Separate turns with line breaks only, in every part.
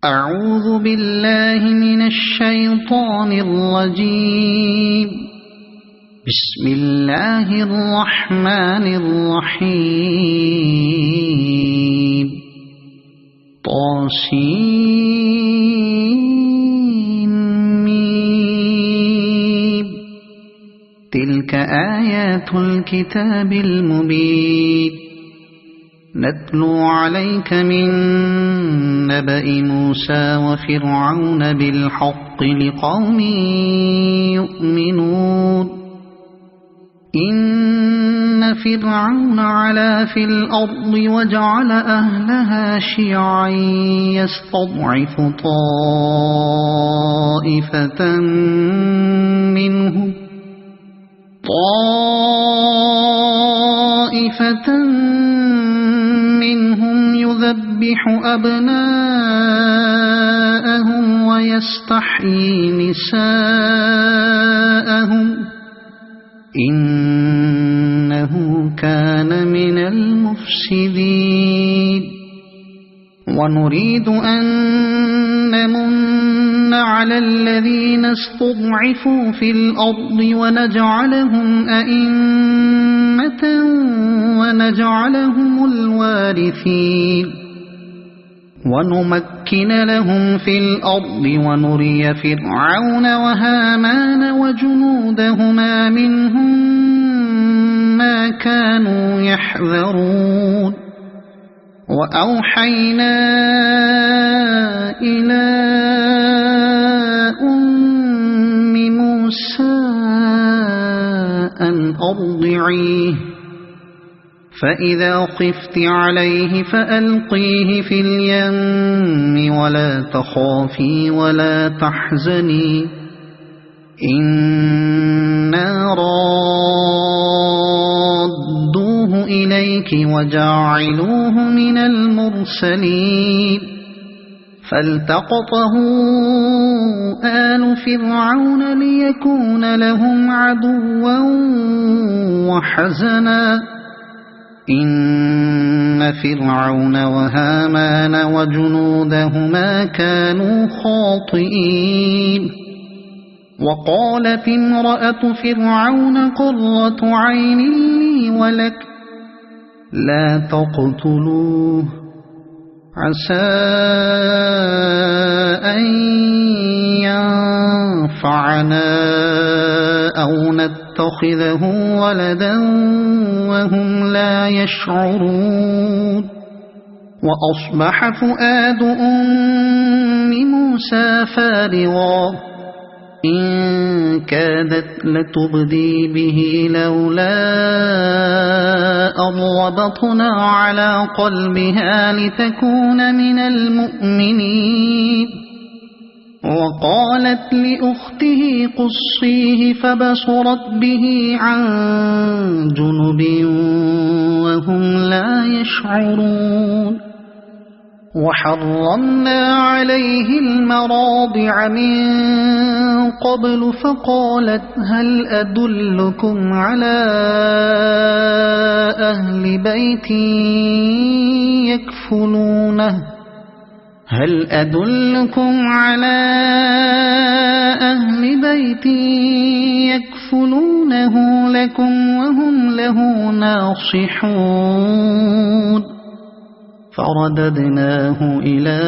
أعوذ بالله من الشيطان الرجيم. بسم الله الرحمن الرحيم. طاسيم. تلك آيات الكتاب المبين. نتلو عليك من نبأ موسى وفرعون بالحق لقوم يؤمنون. إن فرعون علا في الأرض وجعل أهلها شيعا يستضعف طائفة منهم يذبح أبناءهم ويستحيي نساءهم إنه كان من المفسدين. ونريد أن نمن على الذين استضعفوا في الأرض ونجعلهم أئمة ونجعلهم الوارثين. ونمكن لهم في الأرض ونري فرعون وهامان وجنودهما منهم ما كانوا يحذرون. وأوحينا إلى أم موسى أن أرضعيه فإذا خفت عليه فألقيه في اليم ولا تخافي ولا تحزني إنا رادوه إليك وجاعلوه من المرسلين. فالتقطه آل فرعون ليكون لهم عدوا وحزنا إن فرعون وهامان وجنودهما كانوا خاطئين. وقالت امرأة فرعون قرة عين لي ولك لا تقتلوه عسى أن ينفعنا أو نتخذه ولدا وهم لا يشعرون. وأصبح فؤاد أم موسى فارغا إن كادت لتبدي به لولا أن ربطنا على قلبها لتكون من المؤمنين. وقالت لأخته قصيه فبصرت به عن جنب وهم لا يشعرون. وحرمنا عليه المراضع من قبل فقالت هل أدلكم على أهل بيت يكفلونه لكم وهم له ناصحون. فرددناه إلى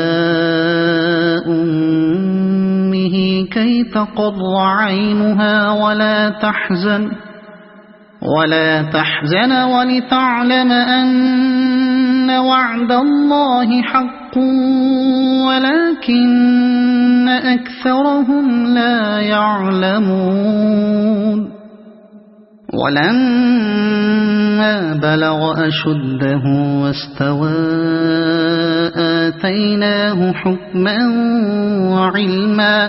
أمه كي تقر عينها ولا تحزن ولتعلم أن وعد الله حق ولكن أكثرهم لا يعلمون. ولما بلغ أشده واستوى آتيناه حكما وعلما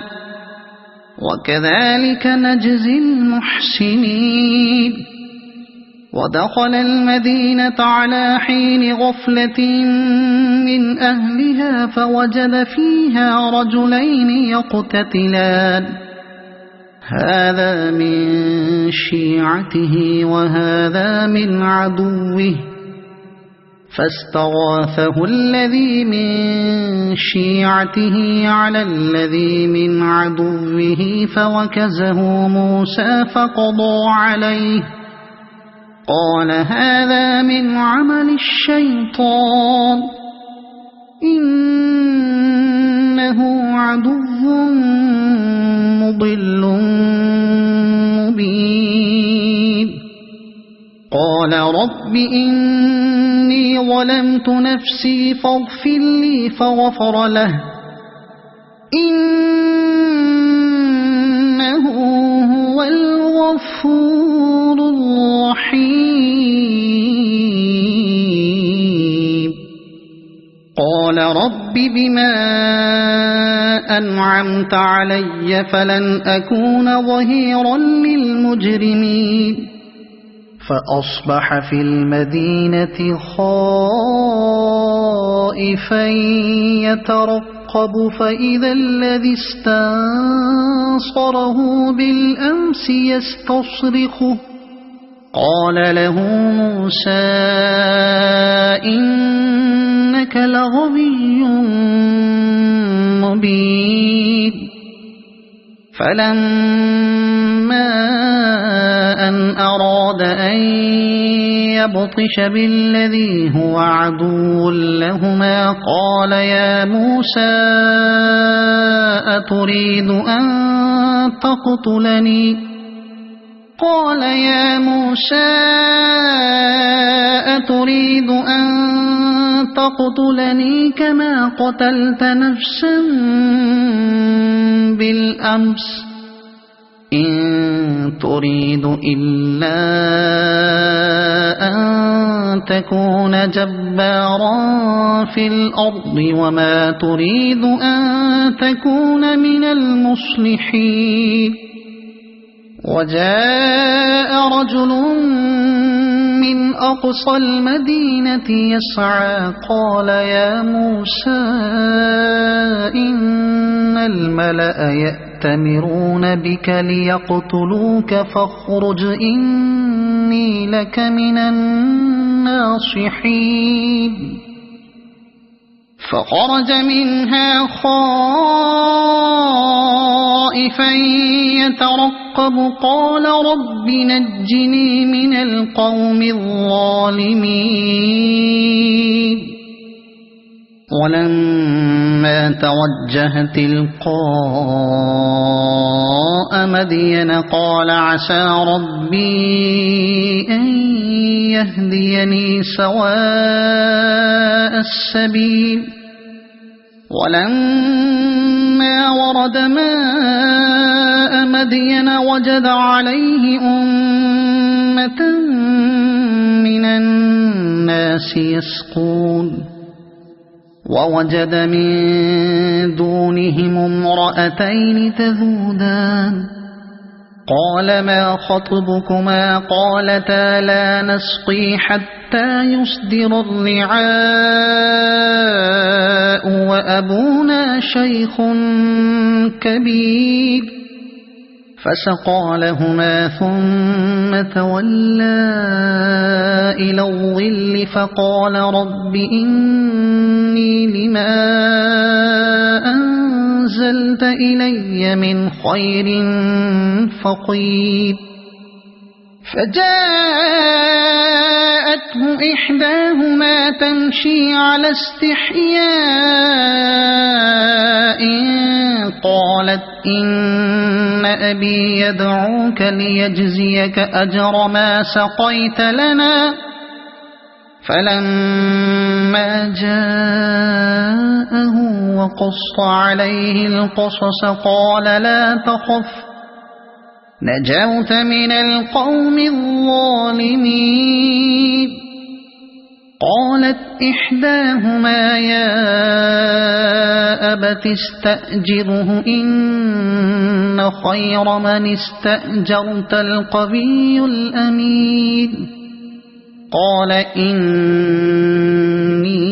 وكذلك نجزي المحسنين. ودخل المدينة على حين غفلة من أهلها فوجد فيها رجلين يقتتلان هذا من شيعته وهذا من عدوه فاستغاثه الذي من شيعته على الذي من عدوه فوكزه موسى فقضى عليه قال هذا من عمل الشيطان إنه عدو مضل مبين قال رب إني ظلمت نفسي فاغفر لي فغفر له إنه هو الغفور الرحيم قال رب بما أنعمت علي فلن أكون ظهيرا للمجرمين فأصبح في المدينة خائفا يترقب فإذا الذي استنصره بالأمس يستصرخه قال له موسى إنك لغوي مبين فلما أن أراد أن يبطش بالذي هو عدو لهما قال يا موسى أتريد أن تقتلني قال يا موسى أتريد أن تقتلني كما قتلت نفسا بالأمس إن تريد إلا أن تكون جبارا في الأرض وما تريد أن تكون من المصلحين وجاء رجل من أقصى المدينة يسعى قال يا موسى إن الملأ يأتمرون بك ليقتلوك فاخرج إني لك من الناصحين فخرج منها خائفا يترقب قال رب نجني من القوم الظالمين ولما توجه تلقاء مدين قال عسى ربي أن يهديني سواء السبيل ولما ورد ماء مدين وجد عليه أمة من الناس يسقون ووجد من دونهم امرأتين تذودان قال ما خطبكما قالتا لا نسقي حتى يصدر الرعاء وأبونا شيخ كبير فسقى لهما ثم تولى إلى الظل فقال رب إني لما أنزلت إلي من خير فقير فجاءته إحداهما تمشي على استحياء قالت إن أبي يدعوك ليجزيك أجر ما سقيت لنا فلما جاءه وقص عليه القصص قال لا تخف نجوت من القوم الظالمين قالت إحداهما يا أبت استأجره إن خير من استأجرت القوي الأمين قال إني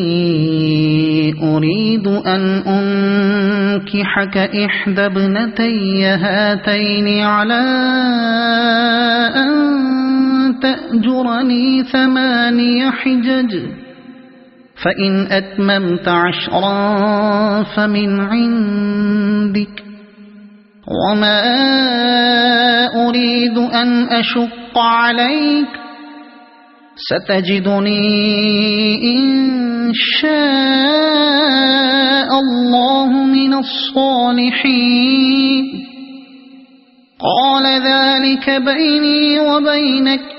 أريد أن أنكحك إحدى ابنتي هاتين على أن تأجرني 8 حجج فإن أتممت 10 فمن عندك وما أريد أن أشق عليك ستجدني إن شاء الله من الصالحين قال ذلك بيني وبينك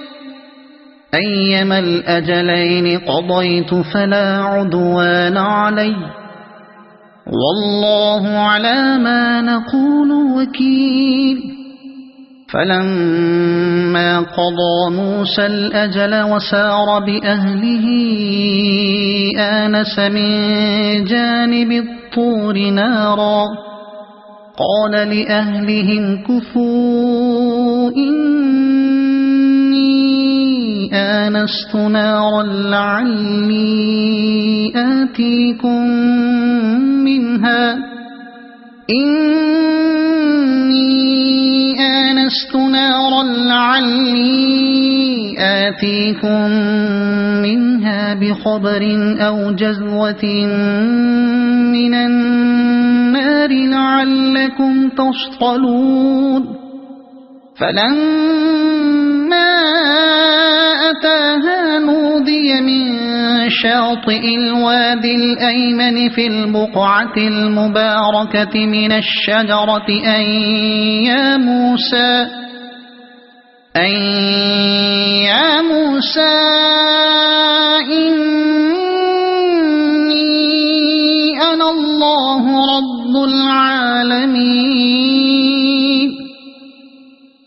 أيما الأجلين قضيت فلا عدوان علي والله على ما نقول وكيل فلما قضى موسى الأجل وسار بأهله آنس من جانب الطور نارا قال لأهلهم كثوا إني آنست نارا لعلي آتيكم منها بخبر أو جذوة من النار لعلكم تصطلون فلما أتاها نودي من شاطئ الوادي الأيمن في البقعة المباركة من الشجرة أن يا موسى إني أنا الله رب العالمين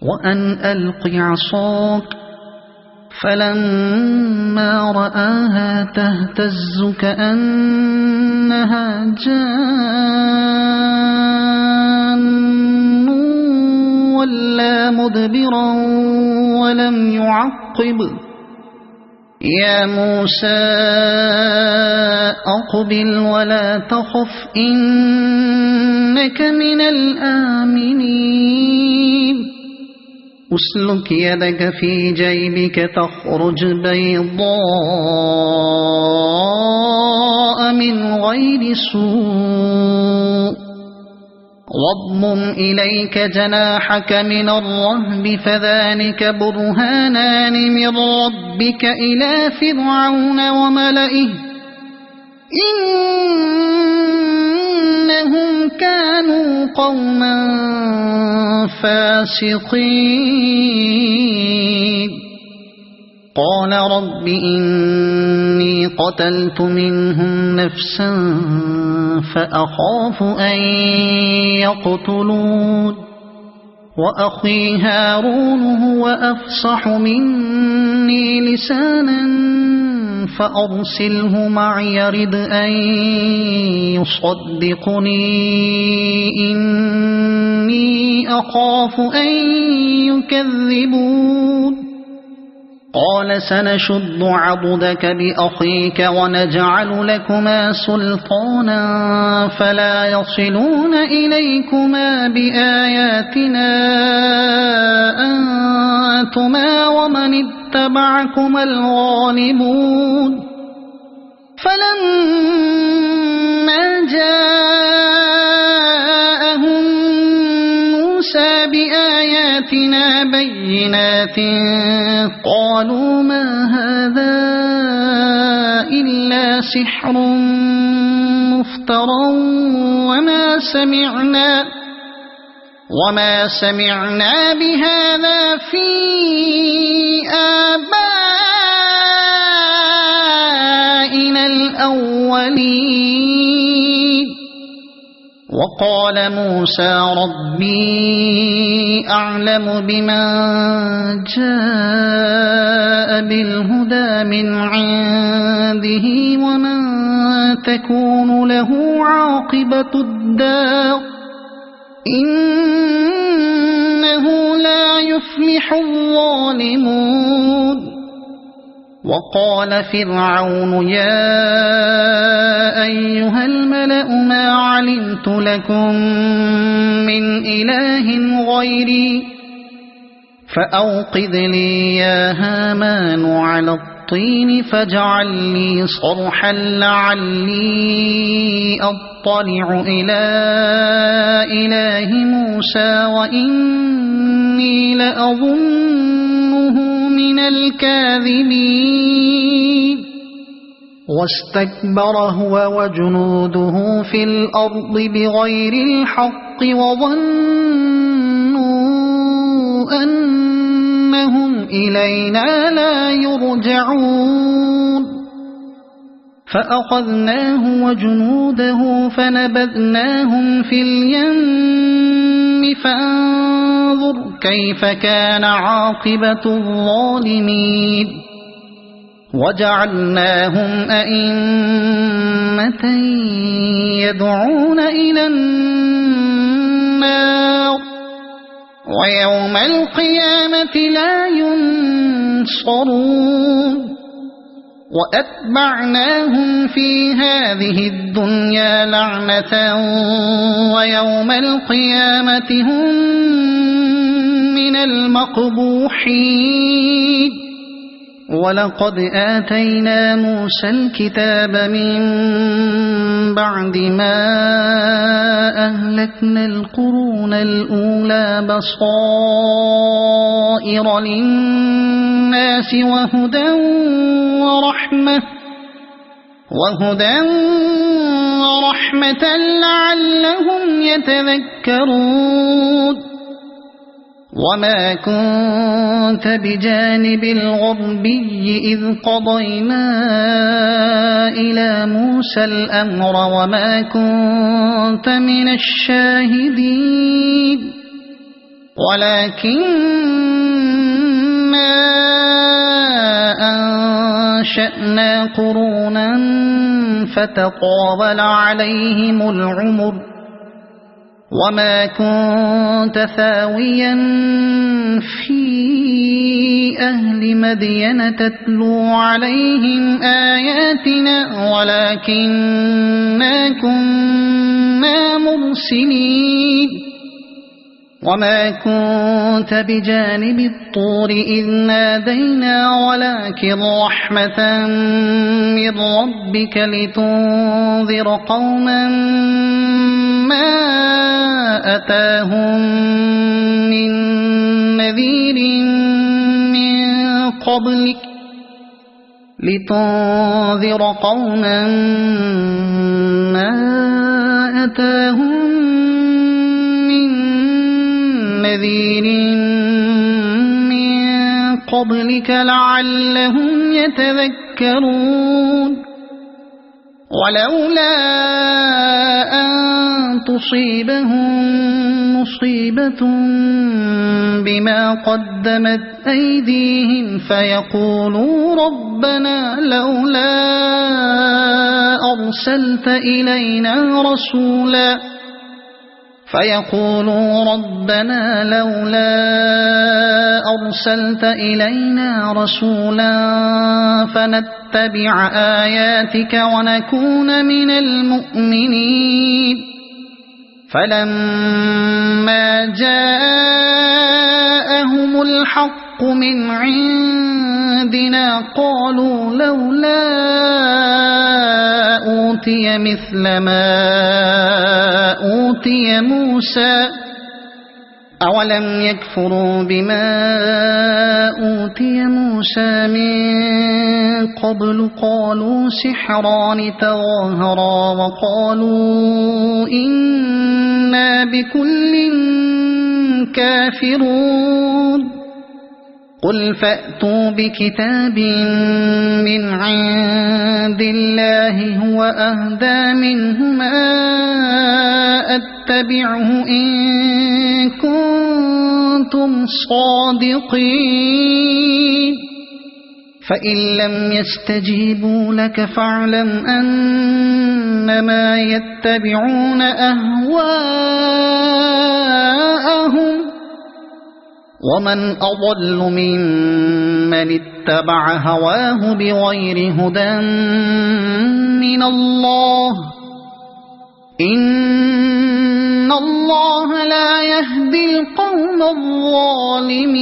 وأن ألق عصاك فلما رآها تهتز كأنها جان ولا مدبرا ولم يعقب يا موسى أقبل ولا تخف إنك من الآمنين أسلك يدك في جيبك تخرج بيضاء من غير سوء واضمم إليك جناحك من الرهب فذلك برهانان من ربك إلى فرعون وملئه إنهم كانوا قوما فاسقين قال رب إني قتلت منهم نفسا فأخاف أن يقتلون وأخي هارون هو أفصح مني لسانا فأرسله معي يرد أن يصدقني إني أخاف أن يكذبون قال سنشد عضدك بأخيك ونجعل لكما سلطانا فلا يصلون إليكما بآياتنا أنتما ومن اتبعكما الغالبون فلما جاءهم موسى بآياتنا بينات قالوا ما هذا إلا سحر مفترى وما سمعنا بهذا في آبائنا الأولين وقال موسى ربي أعلم بمن جاء بالهدى من عنده ومن تكون له عاقبة الدار إنه لا يفلح الظالمون وقال فرعون يا أيها الملأ ما علمت لكم من إله غيري فأوقذ لي يا هامان على الطين فاجعل لي صرحا لعلي أطلع إلى إله موسى وإني لأظنه من الكاذبين واستكبر هو وجنوده في الأرض بغير الحق وظنوا أنهم إلينا لا يرجعون فأخذناه وجنوده فنبذناهم في اليم فانظر كيف كان عاقبة الظالمين وجعلناهم أئمة يدعون إلى النار ويوم القيامة لا ينصرون وأتبعناهم في هذه الدنيا لعنة ويوم القيامة هم من المقبوحين ولقد آتينا موسى الكتاب من بعد ما أهلكنا القرون الأولى بصائر للناس وهدى ورحمة لعلهم يتذكرون وما كنت بجانب الغربي إذ قضينا إلى موسى الأمر وما كنت من الشاهدين ولكننا أنشأنا قرونا فتطاول عليهم العمر وما كنت ثاويا في أهل مدين تتلو عليهم آياتنا ولكننا كنا مرسلين وما كنت بجانب الطور إذ نادينا ولكن رحمة من ربك لتنذر قوما ما أتاهم من نذير من قبلك ما أتاهم من نذير من قبلك لعلهم يتذكرون ولولا أن تصيبهم مصيبة بما قدمت أيديهم فيقولوا ربنا لولا أرسلت إلينا رسولا فنتبع آياتك ونكون من المؤمنين فلما جاءهم الحق من عندنا قالوا لولا أوتي مثل ما أوتي موسى أولم يكفروا بما أوتي موسى من قبل قالوا سحران تظاهرا وقالوا إنا بكل كافرون قل فأتوا بكتاب من عند الله هو أهدى منهما أتبعه إن كنتم صادقين فإن لم يستجيبوا لك فاعلم أنما يتبعون أهواءهم ومن أضل ممن اتبع هواه بغير هدى من الله إن الله لا يهدي القوم الظالمين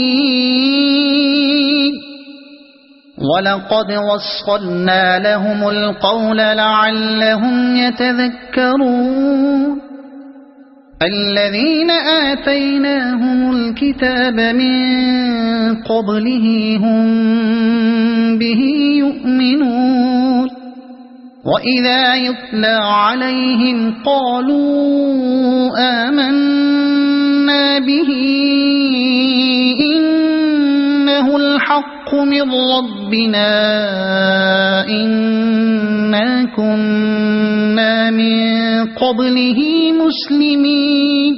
ولقد وصلنا لهم القول لعلهم يتذكرون الذين آتيناهم الكتاب من قبله هم به يؤمنون وإذا يتلى عليهم قالوا آمنا به إنه الحق من ربنا إنا كنا من قبله مسلمين